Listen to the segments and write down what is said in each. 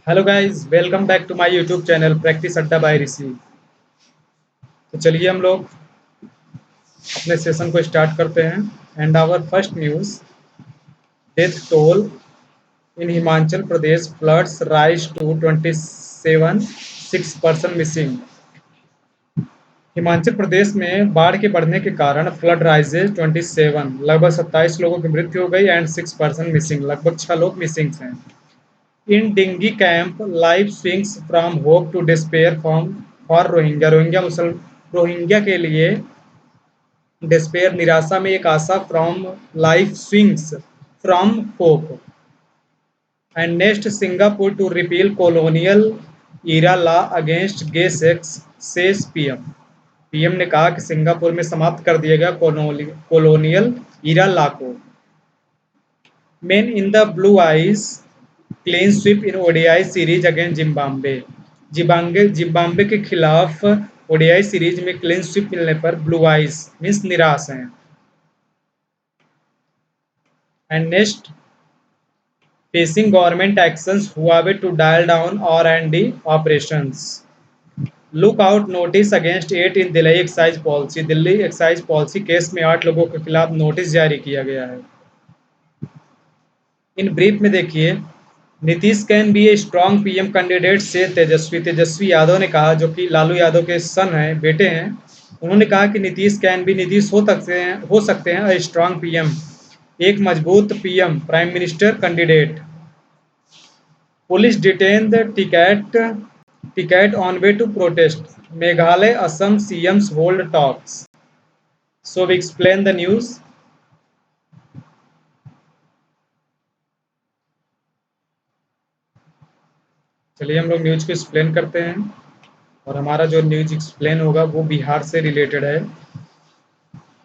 Hello guys, welcome back to my YouTube channel practice Adda by Rishi. तो चलिए हम लोग अपने सेशन को स्टार्ट करते हैं। And our first news, death toll in Himachal Pradesh floods rise to 27, 6 person missing. Himachal Pradesh में बाढ़ के बढ़ने के कारण फ्लड राइजेज 27, लगभग 27 लोगों की मृत्यु हो गई एंड 6 पर्सन मिसिंग, लगभग 6 लोग मिसिंग हैं। In Dingy camp, life swings from hope to despair for Rohingya. Rohingya के लिए despair निराशा में एक आशा, from life swings from hope. And next, Singapore to repeal colonial era law against gay sex, says PM। PM ने कहा कि Singapore में समाप्त कर दिया गया कॉलोनियल ईरा लॉ को। Men in the blue eyes clean sweep in ODI series against Zimbabwe. Zimbabwe के खिलाफ ओडीआई सीरीज में क्लीन स्वीप मिलने पर ब्लू आइज मीन्स निराश हैं। And next, facing government actions Huawei to dial down R&D operations. Look out notice against 8 in Delhi excise policy. Delhi excise policy case में 8 लोगों के खिलाफ नोटिस जारी किया गया है। इन ब्रीफ में देखिए, Nitish can be a strong PM candidate से तेजस्वी यादव ने कहा, जो कि लालू यादव के सन हैं, बेटे हैं। उन्होंने कहा कि नीतीश हो सकते हैं स्ट्रॉन्ग पीएम, एक मजबूत PM prime minister candidate. Police detain the Tikait on way to protest. Meghalaya Assam CMs hold talks. So we explain the news. चलिए हम लोग न्यूज को एक्सप्लेन करते हैं, और हमारा जो न्यूज एक्सप्लेन होगा वो बिहार से रिलेटेड है,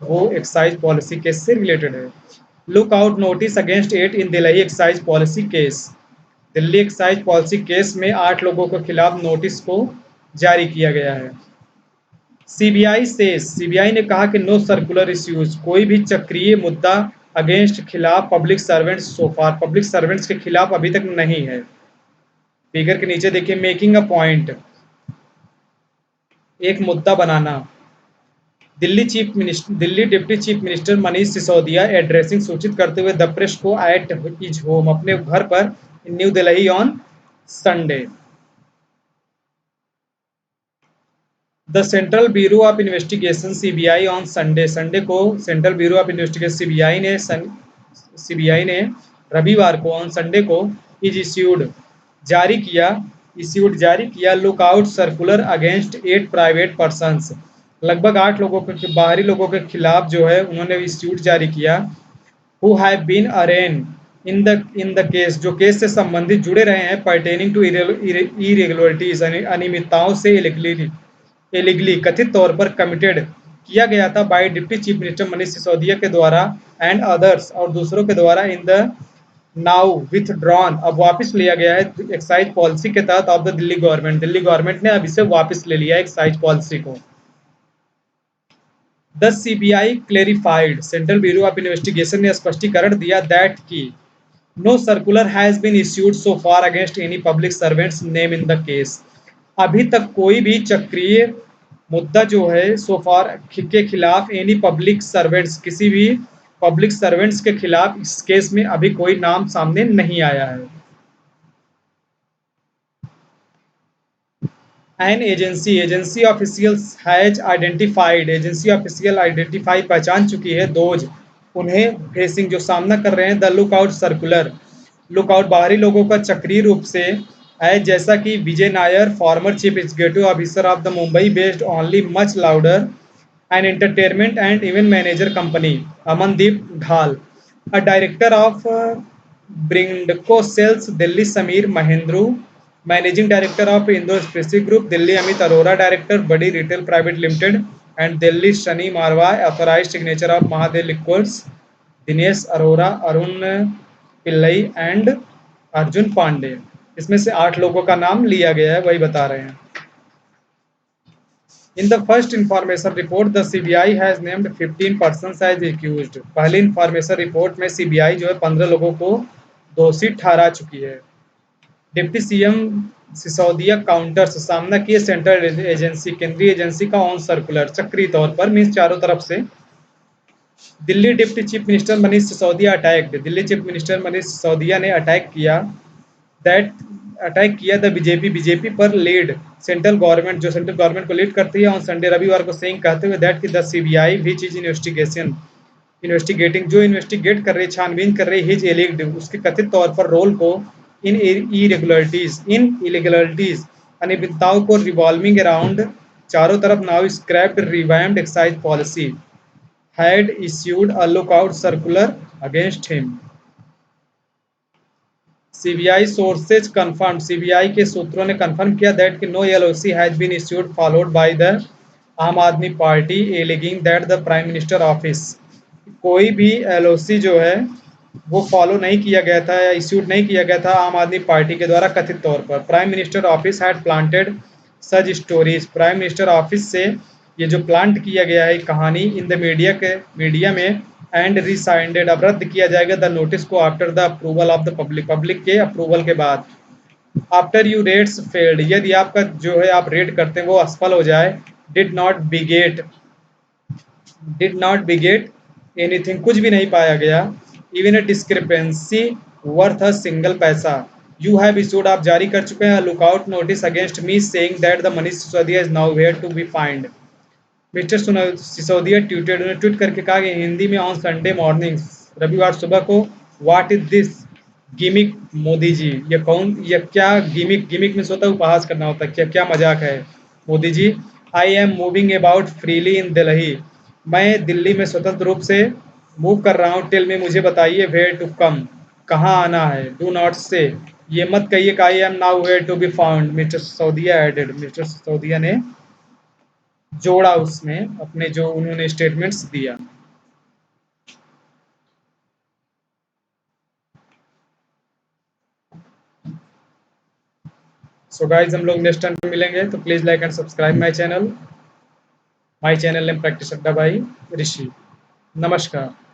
वो एक्साइज पॉलिसी केस से रिलेटेड है। Look out notice against 8 in Delhi excise policy case. Delhi excise policy case में 8 लोगों के खिलाफ नोटिस को जारी किया गया है। सीबीआई ने कहा कि नो सर्कुलर इश्यूज, कोई भी चक्रीय मुद्दा अगेंस्ट खिलाफ public servants so far, public servants के खिलाफ अभी तक नहीं है। फिगर के नीचे देखिए, मेकिंग अ पॉइंट, एक मुद्दा बनाना। Delhi deputy chief minister Manish Sisodia addressing, सूचित करते हुए द प्रेस को एट हिज होम, अपने घर पर in New Delhi on Sunday. The central bureau of investigation CBI on Sunday को central bureau of investigation CBI ने रविवार को ऑन संडे को जारी किया look out circular against 8 private persons. लगभग 8 लोगों के बाहरी लोगों के खिलाफ जो है उन्होंने इस्यूट जारी किया, who have been arraigned in the case, जो केस से संबंधित जुड़े रहे हैं, पर्टेनिंग टू इरेगुलरिटीज, अनियमितताओं से इलीगली कथित तौर पर कमिटेड किया गया था by deputy chief minister Manish Sisodia के द्वारा एंड अदर्स, और दूसरों के द्वारा, इन द नाउ विथड्रॉन, अब वापस लिया गया है एक्साइज पॉलिसी के तहत ऑफ द दिल्ली गवर्नमेंट ने अब इसे वापस ले लिया एक्साइज पॉलिसी को। The CBI clarified, central bureau of investigation ने स्पष्टीकरण दिया दैट की no circular has been issued so far against any public servants name in the case. अभी तक कोई भी चक्रीय मुद्दा जो है सो फार के खिलाफ एनी पब्लिक सर्वेंट्स, किसी भी पब्लिक सर्वेंट्स के खिलाफ इस केस में अभी कोई नाम सामने नहीं आया है। An agency official has identified, agency official identify, पहचान चुकी है, दोज, उन्हें फेसिंग, जो सामना कर रहे हैं, द लुकआउट सर्कुलर, लुकआउट बाहरी लोगों का चक्रीय रूप से है, जैसा कि Vijay Nair, former chief executive officer of the Mumbai based only much louder and entertainment and event manager company, Amandeep Dhal, a director of Brindco sales Delhi Sameer Mahendru, managing director of Indo specific group Delhi Amit Arora, director buddy retail private limited and Delhi Sunny Marwah, authorised signature of Mahadev liquids Dinesh Arora, Arun Pillai and Arjun Pandey. इसमें से 8 लोगों का नाम लिया गया है, वही बता रहे हैं। In the first information report the CBI has named 15 persons as accused. पहली इंफॉर्मेशन रिपोर्ट में सीबीआई जो है 15 लोगों को दोषी ठहरा चुकी है। डिप्टी सीएम सिसोदिया काउंटर्स सामना किए सेंट्रल एजेंसी केंद्रीय एजेंसी का ऑन सर्कुलर चक्रीय तौर पर मीन्स चारों तरफ से। Delhi deputy chief minister Manish Sisodia attacked Delhi chief minister Manish Sisodia ने दैट अटैक किया द बीजेपी पर लीड सेंट्रल गवर्नमेंट जो सेंट्रल गवर्नमेंट को लीड करती है ऑन संडे रविवार को सेइंग कहते हुए दैट की the CBI which is investigating जो इन्वेस्टिगेट कर रही छानबीन कर रही हिज एलिग्ड उसके कथित तौर पर रोल को इन इरेगुलरिटीज अनियमितताओं को रिवॉल्विंग अराउंड चारों तरफ now scrapped revamped excise policy had issued a lookout circular against him. CBI sources confirm CBI के सूत्रों ने कंफर्म किया दैट कि no LOC has been issued followed by the Aam Aadmi Party alleging that the prime minister office कोई भी LOC जो है वो फॉलो नहीं किया गया था या इश्यूड नहीं किया गया था आम आदमी पार्टी के द्वारा कथित तौर पर। Prime minister office had planted such stories prime minister office से ये जो प्लांट किया गया है कहानी इन द मीडिया में एंड रिसाइंडेड अब रद्द किया जाएगा द नोटिस को after the approval of the public के अप्रूवल के बाद। आफ्टर यू रेट्स फेल्ड यदि आपका जो है आप रेट करते हैं वो असफल हो जाए डिड नॉट बिगेट एनीथिंग कुछ भी नहीं पाया गया even a discrepancy worth a single पैसा यू हैव इशूड आप जारी कर चुके हैं lookout notice against me saying that the Manish Sisodia is now where to be find. Mister Sisodia tweeted उन्होंने ट्वीट करके कहा कि हिंदी में ऑन संडे मॉर्निंग रविवार सुबह को what is this gimmick Modi ji ये क्या गिमिक में होता है उपहास करना होता है क्या क्या मजाक है Modi ji. I am moving about freely in Delhi मैं दिल्ली में स्वतंत्र रूप से मूव कर रहा हूँ टेल में मुझे बताइए वेयर टू कम कहाँ आना है डू नॉट से ये मत कहिए कि I am now where to be found mister Sisodia added mister Sisodia ने जोड़ा उसमें अपने जो उन्होंने स्टेटमेंट्स दिया। सो गाइज हम लोग नेक्स्ट टाइम पे मिलेंगे तो please like and subscribe my channel name practice अड्डा बाई ऋषि। नमस्कार।